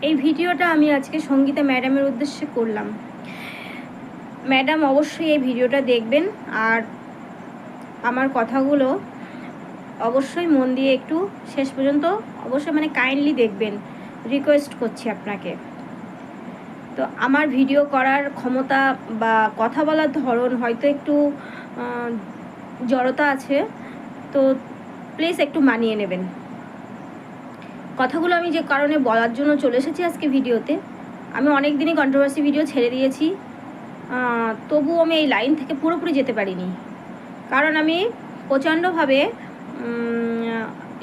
এই ভিডিওটা আমি আজকে সঙ্গীতা ম্যাডামের উদ্দেশ্যে করলাম। ম্যাডাম অবশ্যই এই ভিডিওটা দেখবেন আর আমার কথাগুলো অবশ্যই মন দিয়ে একটু শেষ পর্যন্ত অবশ্যই কাইন্ডলি দেখবেন, রিকোয়েস্ট করছি আপনাকে। তো আমার ভিডিও করার ক্ষমতা বা কথা বলার ধরন হয়তো একটু জড়তা আছে, তো প্লিজ একটু মানিয়ে নেবেন। কথাগুলো আমি যে কারণে বলার জন্য চলে এসেছি আজকে ভিডিওতে, আমি অনেক দিনই কন্ট্রোভার্সি ভিডিও ছেড়ে দিয়েছি, তবুও আমি এই লাইন থেকে পুরোপুরি যেতে পারিনি। কারণ আমি প্রচণ্ডভাবে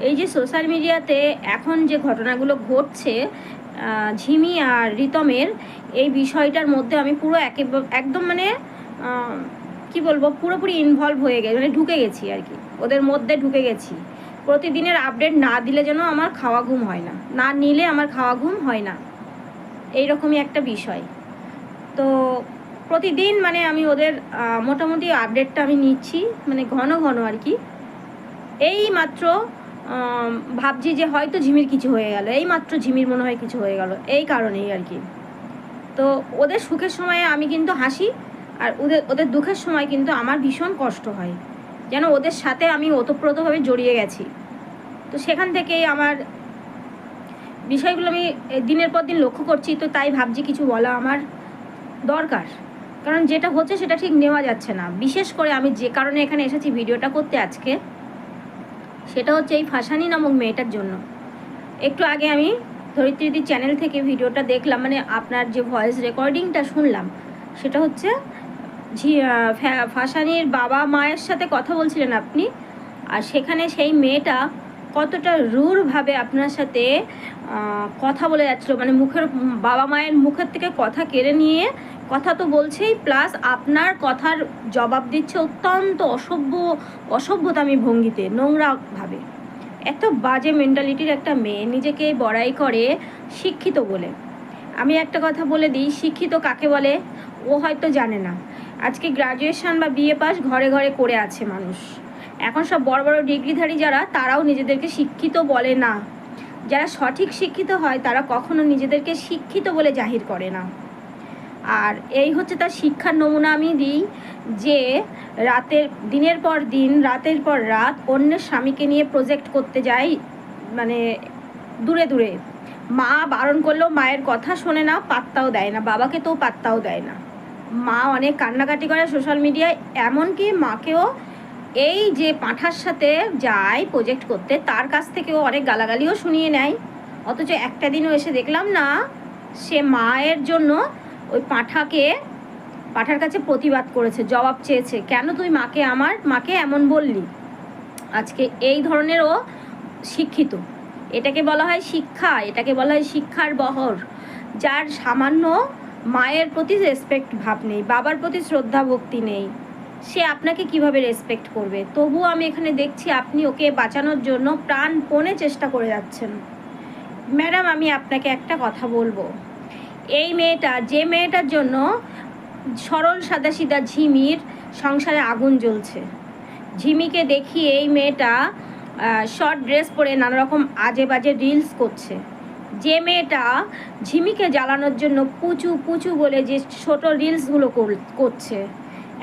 এই যে সোশ্যাল মিডিয়াতে এখন যে ঘটনাগুলো ঘটছে ঝিমি আর রিতমের, এই বিষয়টার মধ্যে আমি পুরো একদম কি বলবো, পুরোপুরি ইনভলভ হয়ে গেছি, ঢুকে গেছি আর কি, ওদের মধ্যে ঢুকে গেছি। প্রতিদিনের আপডেট না দিলে যেন আমার খাওয়া ঘুম হয় না, না নিলে আমার খাওয়া ঘুম হয় না, এইরকমই একটা বিষয়। তো প্রতিদিন আমি ওদের মোটামুটি আপডেটটা আমি নিচ্ছি, ঘন ঘন আর কি। এই মাত্র ভাবছি যে হয়তো ঝিমির কিছু হয়ে গেল, এই মাত্র ঝিমির মনে হয় কিছু হয়ে গেল, এই কারণেই আর কি। তো ওদের সুখের সময়ে আমি কিন্তু হাসি, আর ওদের দুঃখের সময় কিন্তু আমার ভীষণ কষ্ট হয়, যেন ওদের সাথে আমি ওতপ্রোতভাবে জড়িয়ে গেছি। তো সেখান থেকেই আমার বিষয়গুলো আমি দিনের পর দিন লক্ষ্য করছি, তো তাই ভাবছি কিছু বলা আমার দরকার। কারণ যেটা হচ্ছে সেটা ঠিক নেওয়া যাচ্ছে না। বিশেষ করে আমি যে কারণে এখানে এসেছি ভিডিওটা করতে আজকে, সেটা হচ্ছে এই ফাসানি নামক মেয়েটার জন্য। একটু আগে আমি ধরিত্রীদির চ্যানেল থেকে ভিডিওটা দেখলাম, আপনার যে ভয়েস রেকর্ডিংটা শুনলাম, সেটা হচ্ছে ফাসানির বাবা মায়ের সাথে কথা বলছিলেন আপনি, আর সেখানে সেই মেয়েটা কতটা রূঢ়ভাবে আপনার সাথে কথা বলে যাচ্ছিলো, মুখের বাবা মায়ের মুখের থেকে কথা কেড়ে নিয়ে কথা তো বলছেই, প্লাস আপনার কথার জবাব দিচ্ছে অত্যন্ত অসভ্যতামি ভঙ্গিতে, নোংরাভাবে। এত বাজে মেন্টালিটির একটা মেয়ে নিজেকে বড়াই করে শিক্ষিত বলে। আমি একটা কথা বলে দিই, শিক্ষিত কাকে বলে ও হয়তো জানে না। আজকে গ্রাজুয়েশন বা বিএ পাস ঘরে ঘরে করে আছে মানুষ। এখন সব বড় বড় ডিগ্রিধারী যারা, তারাও নিজেদেরকে শিক্ষিত বলে না। যারা সঠিক শিক্ষিত হয় তারা কখনো নিজেদেরকে শিক্ষিত বলে জাহির করে না। আর এই হচ্ছে তার শিক্ষার নমুনা আমি দিই, যে দিনের পর দিন, রাতের পর রাত অন্যের স্বামীকে নিয়ে প্রজেক্ট করতে যায়, দূরে দূরে। মা বারণ করলেও মায়ের কথা শোনে না, পাত্তাও দেয় না, বাবাকে তো পাত্তাও দেয় না। মা অনেক কান্নাকাটি করে সোশ্যাল মিডিয়ায়, এমনকি মাকেও এই যে পাঁঠার সাথে যায় প্রজেক্ট করতে, তার কাছ থেকেও অনেক গালাগালিও শুনিয়ে নেয়। অথচ একটা দিনও এসে দেখলাম না সে মায়ের জন্য ওই পাঁঠার কাছে প্রতিবাদ করেছে, জবাব চেয়েছে, কেন তুই মাকে এমন বললি। আজকে এই ধরনেরও শিক্ষিত, এটাকে বলা হয় শিক্ষা, এটাকে বলা হয় শিক্ষার বহর। যার সামান্য মায়ের প্রতি রেসপেক্ট ভাব নেই, বাবার প্রতি শ্রদ্ধা ভক্তি নেই, সে আপনাকে কিভাবে রেসপেক্ট করবে। তবুও আমি এখানে দেখছি আপনি ওকে বাঁচানোর জন্য প্রাণপণে চেষ্টা করে যাচ্ছেন। ম্যাডাম, আমি আপনাকে একটা কথা বলবো, এই মেয়েটা, যে মেয়েটার জন্য সরল সাদাসিধা ঝিমির সংসারে আগুন জ্বলছে, ঝিমিকে দেখিয়ে এই মেয়েটা শর্ট ড্রেস পরে নানা রকম আজে বাজে রিলস করছে, যে মেয়েটা ঝিমিকে জ্বালানোর জন্য পুচু পুচু বলে যে ছোট রিলসগুলো করছে,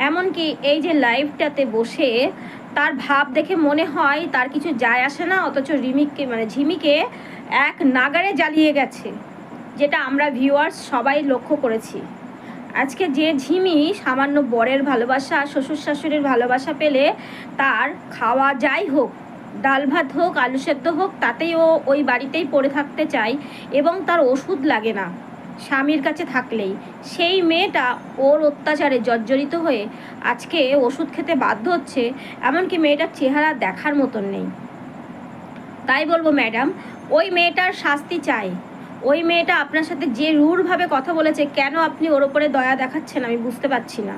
এমনকি এই যে লাইভটাতে বসে তার ভাব দেখে মনে হয় তার কিছু যায় আসে না, অথচ ঝিমিকে এক নাগারে জ্বালিয়ে গেছে, যেটা আমরা ভিউয়ার্স সবাই লক্ষ্য করেছি। আজকে যে ঝিমি সামান্য বরের ভালোবাসা, শ্বশুর শাশুড়ির ভালোবাসা পেলে তার খাওয়া যাই হোক, ডাল ভাত হোক, আলু সেদ্ধ হোক, তাতেই ও ওই বাড়িতেই পড়ে থাকতে চায় এবং তার ওষুধ লাগে না স্বামীর কাছে থাকলেই, সেই মেয়েটা ওর অত্যাচারে জর্জরিত হয়ে আজকে ওষুধ খেতে বাধ্য হচ্ছে, এমনকি মেয়েটার চেহারা দেখার মতন নেই। তাই বলবো ম্যাডাম, ওই মেয়েটার শাস্তি চাই। ওই মেয়েটা আপনার সাথে যে রূঢ়ভাবে কথা বলেছে, কেন আপনি ওর ওপরে দয়া দেখাচ্ছেন আমি বুঝতে পারছি না।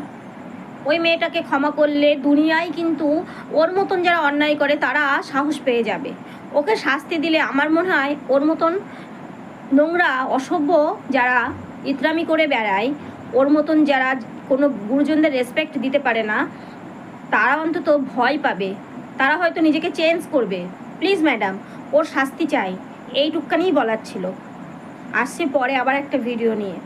ওই মেয়েটাকে ক্ষমা করলে দুনিয়ায় কিন্তু ওর মতন যারা অন্যায় করে তারা সাহস পেয়ে যাবে। ওকে শাস্তি দিলে আমার মনে হয় ওর মতন নোংরা অসভ্য যারা ইতরামি করে বেড়ায়, ওর মতন যারা কোনো গুরুজনদের রেসপেক্ট দিতে পারে না, তারা অন্তত ভয় পাবে, তারা হয়তো নিজেকে চেঞ্জ করবে। প্লিজ ম্যাডাম, ওর শাস্তি চাই, এইটুকখানিই বলার ছিল। আসছি পরে আবার একটা ভিডিও নিয়ে।